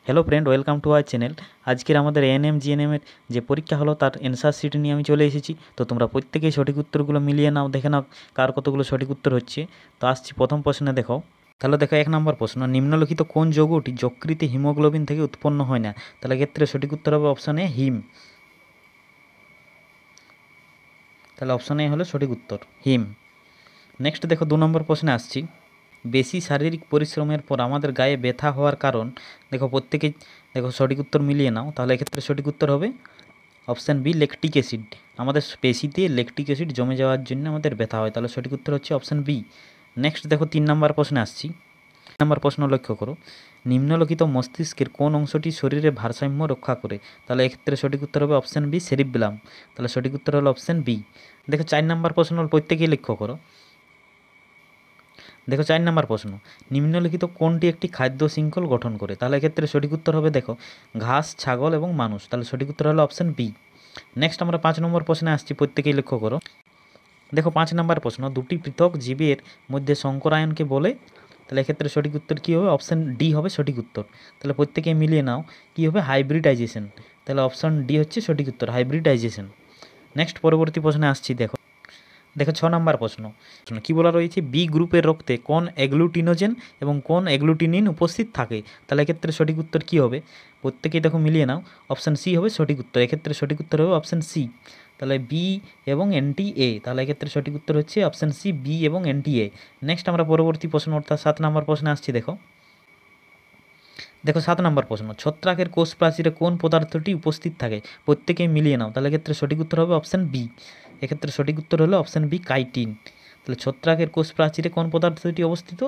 Hello friend, welcome to our channel. আজকের আমাদের ANM জিএনএমের যে পরীক্ষা হলো তার অ্যান্সার শিট নিয়ে আমি চলে এসেছি। তো তোমরা প্রত্যেকেই সঠিক উত্তরগুলো মিলিয়ে নাও, দেখে নাও কার কতগুলো সঠিক উত্তর হচ্ছে। তো আসছি প্রথম প্রশ্নে। দেখো, তাহলে দেখো 1 নম্বর প্রশ্ন, নিম্নলিখিত কোন যৌগটি যকৃতে হিমোগ্লোবিন থেকে উৎপন্ন হয় না? তাহলে ক্ষেত্রে সঠিক উত্তর হবে অপশন এ, হিম। তাহলে অপশন এ হলো সঠিক উত্তর, হিম। নেক্সট দেখো 2 নম্বর প্রশ্নে আসছি। বেশি শারীরিক পরিশ্রমের পর আমাদের গায়ে ব্যথা হওয়ার কারণ? দেখো প্রত্যেকেই দেখো সঠিক উত্তর মিলিয়ে নাও। তাহলে এক্ষেত্রে সঠিক উত্তর হবে অপশান বি, ল্যাকটিক অ্যাসিড। আমাদের পেশিতে ল্যাকটিক অ্যাসিড জমে যাওয়ার জন্য আমাদের ব্যথা হয়। তাহলে সঠিক উত্তর হচ্ছে অপশান বি। নেক্সট দেখো 3 নম্বর প্রশ্নে আসছি। 3 নম্বর প্রশ্ন লক্ষ্য করো, নিম্নলিখিত মস্তিষ্কের কোন অংশটি শরীরে ভারসাম্য রক্ষা করে? তাহলে এক্ষেত্রে সঠিক উত্তর হবে অপশান বি, সেরিব্রাম। তাহলে সঠিক উত্তর হলো অপশান বি। দেখো 4 নম্বর প্রশ্ন প্রত্যেকেই লক্ষ্য করো। দেখো 4 নম্বর প্রশ্ন, নিম্নলিখিত কোনটি একটি খাদ্য শৃঙ্খল গঠন করে? তাহলে এক্ষেত্রে সঠিক উত্তর হবে দেখো ঘাস, ছাগল এবং মানুষ। তাহলে সঠিক উত্তর হলো অপশান বি। নেক্সট আমরা 5 নম্বর প্রশ্নে আসছি, প্রত্যেকেই লক্ষ্য করো। দেখো 5 নম্বর প্রশ্ন, দুটি পৃথক জীবের মধ্যে সংকরায়নকে বলে? তাহলে এক্ষেত্রে সঠিক উত্তর কী হবে? অপশান ডি হবে সঠিক উত্তর। তাহলে প্রত্যেকে মিলিয়ে নাও, কী হবে? হাইব্রিডাইজেশন। তাহলে অপশান ডি হচ্ছে সঠিক উত্তর, হাইব্রিডাইজেশন। নেক্সট পরবর্তী প্রশ্নে আসছি। দেখো দেখো 6 নম্বর প্রশ্ন, কী বলা রয়েছে? বি গ্রুপের রক্তে কোন অ্যাগ্লুটিনোজেন এবং কোন অ্যাগ্লুটিনিন উপস্থিত থাকে? তাহলে এক্ষেত্রে সঠিক উত্তর কী হবে? প্রত্যেকেই দেখো মিলিয়ে নাও, অপশান সি হবে সঠিক উত্তর। এক্ষেত্রে সঠিক উত্তর হবে অপশান সি। তাহলে বি এবং এনটি এ। তাহলে এক্ষেত্রে সঠিক উত্তর হচ্ছে অপশান সি, বি এবং এনটি এ। নেক্সট আমরা পরবর্তী প্রশ্ন অর্থাৎ 7 নম্বর প্রশ্নে আসছি। দেখো দেখো 7 নম্বর প্রশ্ন, ছত্রাকের কোষ প্রাচীরে কোন পদার্থটি উপস্থিত থাকে? প্রত্যেকেই মিলিয়ে নাও। তাহলে এক্ষেত্রে সঠিক উত্তর হবে অপশান বি। এক্ষেত্রে সঠিক উত্তর হলো অপশান বি, কাইটিন। তাহলে ছত্রাকের কোষ প্রাচীরে কোন পদার্থটি অবস্থিত?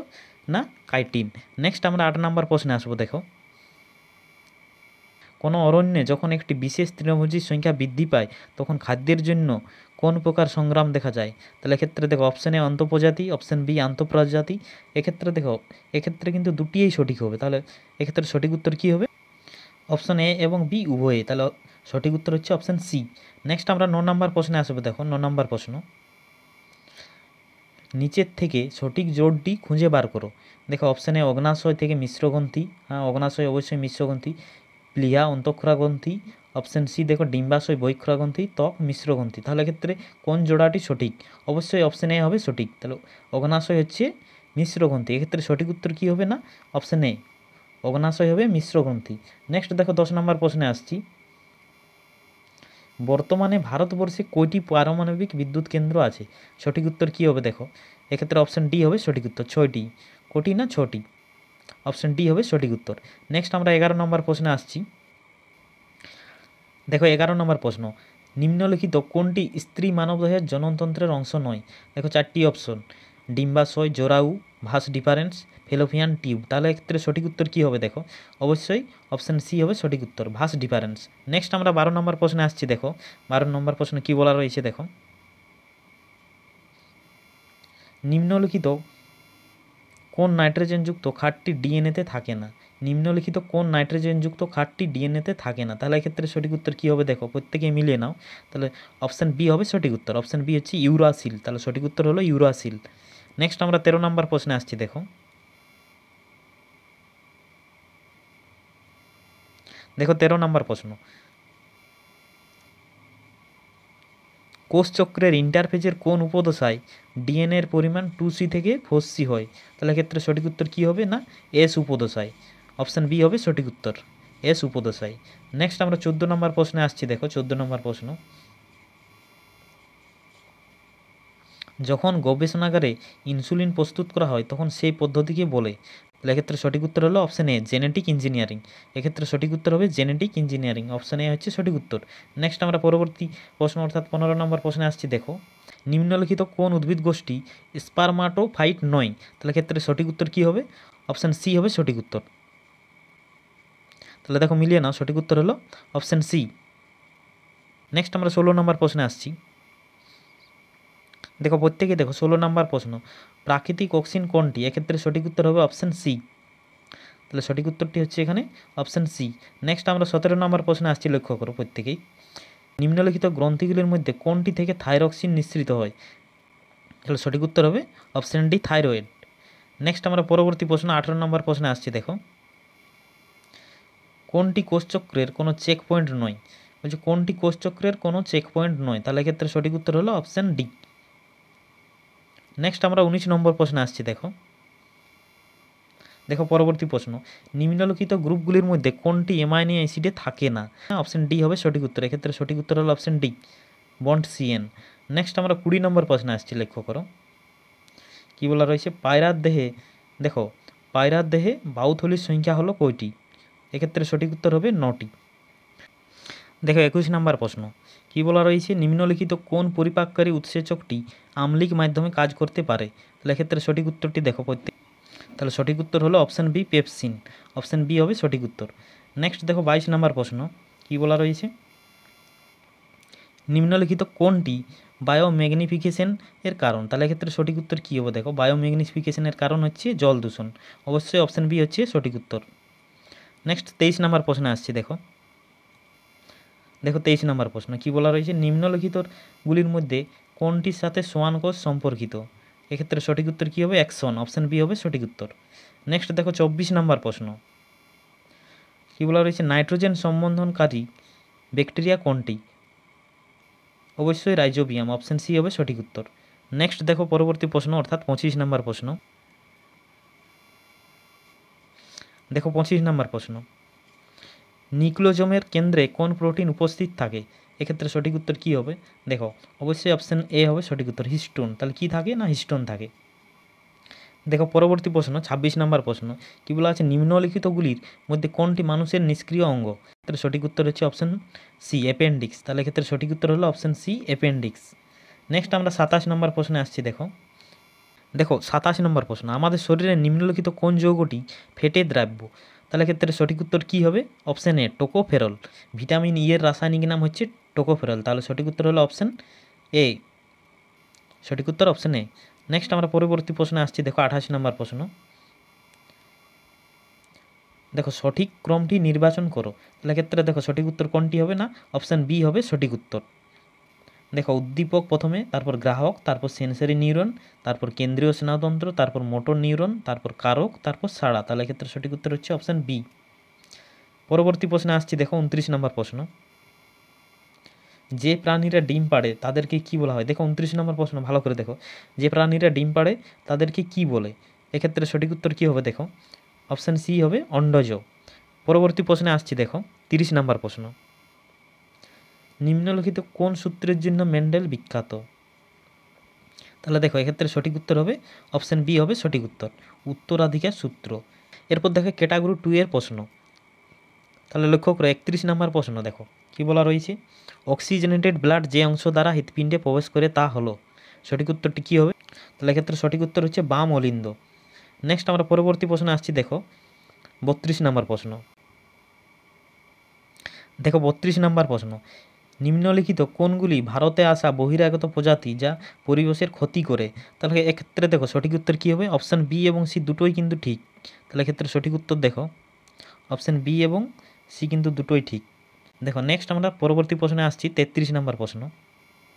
না, কাইটিন। নেক্সট আমরা 8 নম্বর প্রশ্নে আসবো। দেখো, কোনো অরণ্যে যখন একটি বিশেষ তৃণভোজীর সংখ্যা বৃদ্ধি পায় তখন খাদ্যের জন্য কোন প্রকার সংগ্রাম দেখা যায়? তাহলে এক্ষেত্রে দেখো অপশান এ অন্তঃপ্রজাতি, অপশান বি আন্তঃপ্রজাতি। এক্ষেত্রে দেখো এক্ষেত্রে কিন্তু দুটিই সঠিক হবে। তাহলে এক্ষেত্রে সঠিক উত্তর কী হবে? অপশান এ এবং বি উভয়ে। তাহলে সঠিক উত্তর হচ্ছে অপশান সি। নেক্সট আমরা 9 নম্বর প্রশ্নে আসবো। দেখো 9 নম্বর প্রশ্ন, নিচের থেকে সঠিক জোড়টি খুঁজে বার করো। দেখো অপশান এ অগ্নাশয় থেকে মিশ্রগ্রন্থি, হ্যাঁ অগ্নাশয় অবশ্যই মিশ্রগ্রন্থি, প্লিহা অন্তঃক্ষরাগ্রন্থি। অপশান সি দেখো ডিম্বাশয় বহিঃক্ষরাগ্রন্থি, ত্বক মিশ্রগ্রন্থি। তাহলে ক্ষেত্রে কোন জোড়াটি সঠিক? অবশ্যই অপশান এ হবে সঠিক। তাহলে অগ্নাশয় হচ্ছে মিশ্রগ্রন্থি। এক্ষেত্রে সঠিক উত্তর কী হবে? না, অপশান এ অগ্নাশয় হবে মিশ্রগ্রন্থি। নেক্সট দেখো 10 নম্বর প্রশ্নে আসছি। বর্তমানে ভারতবর্ষে কয়টি পারমাণবিক বিদ্যুৎ কেন্দ্র আছে? সঠিক উত্তর কী হবে? দেখো এক্ষেত্রে অপশান ডি হবে সঠিক উত্তর, 6টি। কোটি না 6টি, অপশান ডি হবে সঠিক উত্তর। নেক্সট আমরা 11 নম্বর প্রশ্নে আসছি। দেখো 11 নম্বর প্রশ্ন, নিম্নলিখিত কোনটি স্ত্রী মানবদেহের জননতন্ত্রের অংশ নয়? দেখো 4টি অপশন, ডিম্বাশয়, জরায়ু, ভাস ডিফারেন্স, ফেলোপিয়ান টিউব। তাহলে এক্ষেত্রে সঠিক উত্তর কী হবে? দেখো অবশ্যই অপশান সি হবে সঠিক উত্তর, ভাস ডিফারেন্স। নেক্সট আমরা 12 নম্বর প্রশ্নে আসছি। দেখো 12 নম্বর প্রশ্নে কী বলা রয়েছে? দেখো, নিম্নলিখিত কোন নাইট্রোজেনযুক্ত খাতটি ডিএনএতে থাকে না? নিম্নলিখিত কোন নাইট্রোজেনযুক্ত খাতটি ডিএনএতে থাকে না? তাহলে এক্ষেত্রে সঠিক উত্তর কী হবে? দেখো প্রত্যেকে মিলিয়ে নাও। তাহলে অপশান বি হবে সঠিক উত্তর, অপশান বি হচ্ছে ইউরাসিল। তাহলে সঠিক উত্তর হলো ইউরাসিল। নেক্সট আমরা 13 নম্বর প্রশ্নে আসছি। দেখো দেখো 13 নম্বর প্রশ্ন, কোষচক্রের ইন্টারফেজের কোন উপদশায় ডিএনএর পরিমাণ 2C থেকে 4C হয়? তাহলে ক্ষেত্রে সঠিক উত্তর কী হবে? না, এস উপদশায়। অপশান বি হবে সঠিক উত্তর, এস উপদশায়। নেক্সট আমরা 14 নম্বর প্রশ্নে আসছি। দেখো 14 নম্বর প্রশ্ন, যখন গবেষণাগারে ইনসুলিন প্রস্তুত করা হয় তখন সেই পদ্ধতিকে বলে? তাহলে এক্ষেত্রে সঠিক উত্তর হলো অপশান এ, জেনেটিক ইঞ্জিনিয়ারিং। এক্ষেত্রে সঠিক উত্তর হবে জেনেটিক ইঞ্জিনিয়ারিং, অপশান এ হচ্ছে সঠিক উত্তর। নেক্সট আমরা পরবর্তী প্রশ্ন অর্থাৎ 15 নম্বর প্রশ্নে আসছি। দেখো, নিম্নলিখিত কোন উদ্ভিদ গোষ্ঠী স্পারমাটোফাইট নয়? তাহলে ক্ষেত্রে সঠিক উত্তর কী হবে? অপশান সি হবে সঠিক উত্তর। তাহলে দেখো মিলিয়ে নাও, সঠিক উত্তর হলো অপশান সি। নেক্সট আমরা 16 নম্বর প্রশ্নে আসছি। দেখো প্রত্যেকে দেখো 16 নম্বর প্রশ্ন, প্রাকৃতিক অক্সিজেন কোনটি? এক্ষেত্রে সঠিক উত্তর হবে অপশান সি। তাহলে সঠিক উত্তরটি হচ্ছে এখানে অপশান সি। নেক্সট আমরা 17 নম্বর প্রশ্নে আসছি, লক্ষ্য করো প্রত্যেকেই। নিম্নলিখিত গ্রন্থিগুলির মধ্যে কোনটি থেকে থাইরক্সিন নিঃসৃত হয়? তাহলে সঠিক উত্তর হবে অপশান ডি, থাইরয়েড। নেক্সট আমরা পরবর্তী প্রশ্ন 18 নম্বর প্রশ্নে আসছি। দেখো কোনটি কোষচক্রের কোনো চেক পয়েন্ট নয়? বলছে কোনটি কোষচক্রের কোনো চেক পয়েন্ট নয়, তাহলে এক্ষেত্রে সঠিক উত্তর হলো অপশান ডি। নেক্সট আমরা 19 নম্বর প্রশ্নে আসছি। দেখো পরবর্তী প্রশ্ন, নিম্নলিখিত গ্রুপগুলির মধ্যে কোনটি অ্যামাইনো অ্যাসিডে থাকে না? অপশান ডি হবে সঠিক উত্তর। এক্ষেত্রে সঠিক উত্তর হলো option D, bond CN. Next আমরা 20 নম্বর প্রশ্নে আসছি, লক্ষ্য করো কি বলা রয়েছে। পায়রার দেহে, দেখো পায়রার দেহে বায়ুথলির সংখ্যা হলো কয়টি? এক্ষেত্রে সঠিক উত্তর হবে 9টি। দেখো 21 নম্বর প্রশ্ন, কি বলা রয়েছে, নিম্নলিখিত কোন পরিপাককারী উৎসেচকটি আম্লিক মাধ্যমে কাজ করতে পারে? তাহলে এক্ষেত্রে সঠিক উত্তরটি দেখো তাহলে সঠিক উত্তর হলো option B, pepsin. Option B হবে সঠিক উত্তর। নেক্সট দেখো 22 নম্বর প্রশ্ন, কি বলা রয়েছে, নিম্নলিখিত কোনটি বায়োম্যাগনিফিকেশন এর কারণ? তাহলে এক্ষেত্রে সঠিক উত্তর কী হবে? দেখো বায়োম্যাগনিফিকেশনের কারণ হচ্ছে জল দূষণ। অবশ্যই অপশান বি হচ্ছে সঠিক উত্তর। নেক্সট 23 নম্বর প্রশ্নে আসছি। দেখো 23 নম্বর প্রশ্ন, কি বলা রয়েছে, নিম্নলিখিতগুলির মধ্যে কোনটির সাথে সোয়ান কোষ সম্পর্কিত? এক্ষেত্রে সঠিক উত্তর কী হবে? অ্যাক্সন। অপশান বি হবে সঠিক উত্তর। নেক্সট দেখো 24 নম্বর প্রশ্ন, কি বলা রয়েছে, নাইট্রোজেন সম্বন্ধনকারী ব্যাকটেরিয়া কোনটি? অবশ্যই রাইজোবিয়াম। অপশান সি হবে সঠিক উত্তর। নেক্সট দেখো পরবর্তী প্রশ্ন, অর্থাৎ 25 নম্বর প্রশ্ন। দেখো 25 নম্বর প্রশ্ন, নিউক্লিওজোমের কেন্দ্রে কোন প্রোটিন উপস্থিত থাকে? এক্ষেত্রে সঠিক উত্তর কী হবে? দেখো অবশ্যই অপশান এ হবে সঠিক উত্তর, হিস্টোন। তাহলে কী থাকে না, হিস্টোন থাকে। দেখো পরবর্তী প্রশ্ন 26 নম্বর প্রশ্ন, কী বলা আছে, নিম্নলিখিতগুলির মধ্যে কোনটি মানুষের নিষ্ক্রিয় অঙ্গ? এক্ষেত্রে সঠিক উত্তর হচ্ছে অপশান সি, অ্যাপেন্ডিক্স। তাহলে এক্ষেত্রে সঠিক উত্তর হলো অপশান সি, অ্যাপেন্ডিক্স। নেক্সট আমরা 27 নম্বর প্রশ্নে আসছি। দেখো 27 নম্বর প্রশ্ন, আমাদের শরীরে নিম্নলিখিত কোন যৌগটি ফেটে দ্রাব্য? তাহলে ক্ষেত্রে সঠিক উত্তর কী হবে? Option A, tocopherol. Vitamin E এর রাসায়নিক নাম হচ্ছে টোকোফেরল। তাহলে সঠিক উত্তর হলো অপশান এ, সঠিক উত্তর অপশান এ। নেক্সট আমরা পরবর্তী প্রশ্নে আসছি। দেখো 28 নম্বর প্রশ্ন, দেখো সঠিক ক্রমটি নির্বাচন করো। তাহলে ক্ষেত্রে দেখো সঠিক উত্তর কোনটি হবে না, অপশান বি হবে সঠিক উত্তর। দেখো উদ্দীপক প্রথমে, তারপর গ্রাহক, তারপর সেন্সরি নিউরন, তারপর কেন্দ্রীয় স্নায়ুতন্ত্র, তারপর মোটর নিউরন, তারপর কারক, তারপর সাড়া। তাহলে ক্ষেত্রে সঠিক উত্তর হচ্ছে অপশান বি। পরবর্তী প্রশ্নে আসছি। দেখো 29 নম্বর প্রশ্ন, যে প্রাণীরা ডিম পাড়ে তাদেরকে কি বলা হয়? দেখো 29 নম্বর প্রশ্ন ভালো করে দেখো, যে প্রাণীরা ডিম পাড়ে তাদেরকে কি বলে? এক্ষেত্রে সঠিক উত্তর কী হবে? দেখো অপশান সি হবে অন্ডজ। পরবর্তী প্রশ্নে আসছি। দেখো 30 নম্বর প্রশ্ন, নিম্নলিখিত কোন সূত্রের জন্য মেন্ডেল বিখ্যাত? তাহলে দেখো এক্ষেত্রে সঠিক উত্তর হবে অপশান বি হবে সঠিক উত্তর, উত্তরাধিকার সূত্র। এরপর দেখো ক্যাটাগরি 2 এর প্রশ্ন। তাহলে লক্ষ্য করো 31 নম্বর প্রশ্ন, দেখো কি বলা রয়েছে, অক্সিজেনেটেড ব্লাড যে অংশ দ্বারা হৃৎপিণ্ডে প্রবেশ করে তা হলো। সঠিক উত্তরটি কী হবে? তাহলে এক্ষেত্রে সঠিক উত্তর হচ্ছে বাম অলিন্দ। নেক্সট আমরা পরবর্তী প্রশ্নে আসছি। দেখো 32 নম্বর প্রশ্ন, দেখো 32 নম্বর প্রশ্ন, নিম্নলিখিত কোনগুলি ভারতে আসা বহিরাগত প্রজাতি যা পরিবেশের ক্ষতি করে? তাহলে এক্ষেত্রে দেখো সঠিক উত্তর কী হবে? অপশান বি এবং সি দুটোই কিন্তু ঠিক। তাহলে এক্ষেত্রে সঠিক উত্তর দেখো অপশান বি এবং সি কিন্তু দুটোই ঠিক। দেখো নেক্সট আমরা পরবর্তী প্রশ্নে আসছি। 33 নম্বর প্রশ্ন,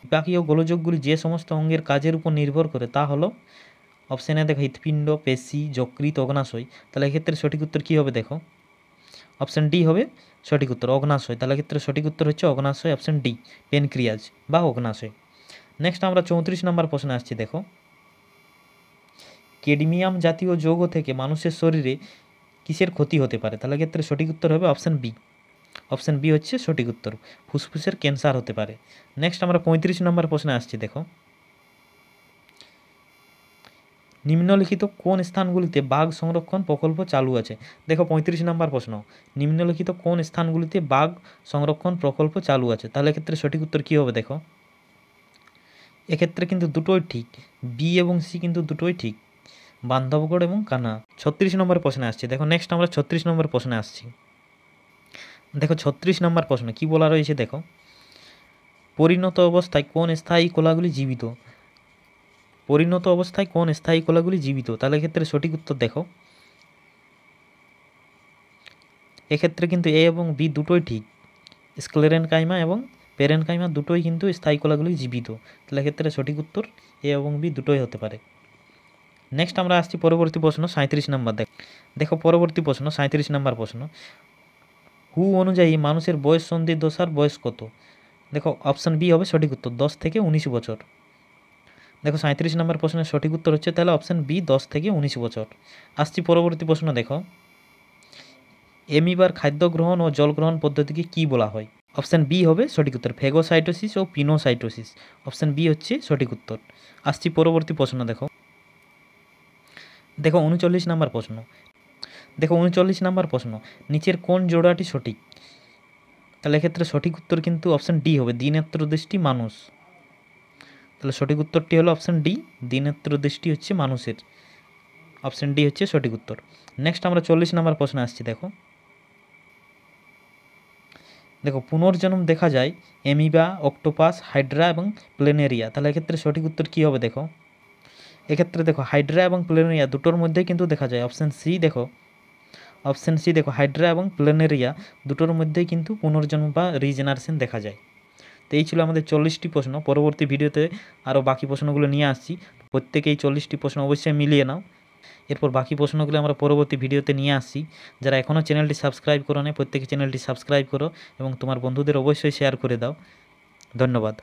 বিপাকীয় গোলযোগগুলি যে সমস্ত অঙ্গের কাজের উপর নির্ভর করে তা হলো। অপশান এ দেখো হৃৎপিণ্ড, পেশি, যকৃৎ, অগ্নাশয়। তাহলে এক্ষেত্রে সঠিক উত্তর কী হবে? দেখো অপশান ডি হবে সঠিক উত্তর, অগ্নাশয়। তাহলে ক্ষেত্রে সঠিক উত্তর হচ্ছে অগ্নাশয়, অপশান ডি, পেনক্রিয়াজ বা অগ্নাশয়। নেক্সট আমরা 34 নম্বর প্রশ্নে আসছি। দেখো ক্যাডমিয়াম জাতীয় যৌগ থেকে মানুষের শরীরে কিসের ক্ষতি হতে পারে? তাহলে ক্ষেত্রে সঠিক উত্তর হবে অপশান বি। অপশান বি হচ্ছে সঠিক উত্তর, ফুসফুসের ক্যান্সার হতে পারে। নেক্সট আমরা 35 নম্বর প্রশ্নে আসছি। দেখো নিম্নলিখিত কোন স্থানগুলিতে বাঘ সংরক্ষণ প্রকল্প চালু আছে? দেখো 35 নম্বর প্রশ্ন, নিম্নলিখিত কোন স্থানগুলিতে বাঘ সংরক্ষণ প্রকল্প চালু আছে? তাহলে এক্ষেত্রে সঠিক উত্তর কী হবে? দেখো এক্ষেত্রে কিন্তু দুটোই ঠিক, বি এবং সি কিন্তু দুটোই ঠিক, বান্ধবগড় এবং কানা। 36 নম্বর প্রশ্নে আসছি। দেখো নেক্সট আমরা 36 নম্বর প্রশ্নে আসছি। দেখো 36 নম্বর প্রশ্ন কি বলা রয়েছে, দেখো পরিণত অবস্থায় কোন স্থায়ী কলাগুলি জীবিত? পরিণত অবস্থায় কোন স্থায়ী কলাগুলি জীবিত? তাহলে এক্ষেত্রে সঠিক উত্তর দেখো এক্ষেত্রে কিন্তু এ এবং বি দুটোই ঠিক, স্ক্লেরেনকাইমা এবং পেরেনকাইমা দুটোই কিন্তু স্থায়ী কলাগুলি জীবিত। তাহলে এক্ষেত্রে সঠিক উত্তর এ এবং বি দুটোই হতে পারে। নেক্সট আমরা আসছি পরবর্তী প্রশ্ন 37 নম্বর। দেখো পরবর্তী প্রশ্ন 37 নম্বর প্রশ্ন, হু অনুযায়ী মানুষের বয়স সন্ধি দশার বয়স কত? দেখো অপশান বি হবে সঠিক উত্তর, 10 থেকে 19 বছর। দেখো 37 নম্বর প্রশ্নের সঠিক উত্তর হচ্ছে তাহলে অপশান বি, 10 থেকে 19 বছর। আসছি পরবর্তী প্রশ্ন। দেখো এমিবার খাদ্য গ্রহণ ও জল গ্রহণ পদ্ধতিকে কী বলা হয়? অপশান বি হবে সঠিক উত্তর, ফেগোসাইটোসিস ও পিনোসাইটোসিস। অপশান বি হচ্ছে সঠিক উত্তর। আসছি পরবর্তী প্রশ্ন। দেখো 39 নম্বর প্রশ্ন। দেখো 39 নম্বর প্রশ্ন, নিচের কোন জোড়াটি সঠিক? তাহলে এক্ষেত্রে সঠিক উত্তর কিন্তু অপশান ডি হবে, দ্বিনেত্র দৃষ্টি মানুষ। তাহলে সঠিক উত্তরটি হলো অপশান ডি, দ্বিনেত্র দৃষ্টি হচ্ছে মানুষের। অপশান ডি হচ্ছে সঠিক উত্তর। নেক্সট আমরা 40 নম্বর প্রশ্নে আসছি। দেখো পুনর্জন্ম দেখা যায় অ্যামিবা, অক্টোপাস, হাইড্রা এবং প্লেনেরিয়া। তাহলে এক্ষেত্রে সঠিক উত্তর কী হবে? দেখো এক্ষেত্রে দেখো হাইড্রা এবং প্লেনেরিয়া দুটোর মধ্যেই কিন্তু দেখা যায়। অপশান সি দেখো হাইড্রা এবং প্লেনেরিয়া দুটোর মধ্যেই কিন্তু পুনর্জন্ম বা রিজেনারেশন দেখা যায়। তো এই ছিল আমাদের 40টি প্রশ্ন। পরবর্তী ভিডিওতে আরও বাকি প্রশ্নগুলো নিয়ে আসছি। প্রত্যেকেই 40টি প্রশ্ন অবশ্যই মিলিয়ে নাও। এরপর বাকি প্রশ্নগুলো আমরা পরবর্তী ভিডিওতে নিয়ে আসছি। যারা এখনও চ্যানেলটি সাবস্ক্রাইব করো না, প্রত্যেকে চ্যানেলটি সাবস্ক্রাইব করো এবং তোমার বন্ধুদের অবশ্যই শেয়ার করে দাও। ধন্যবাদ।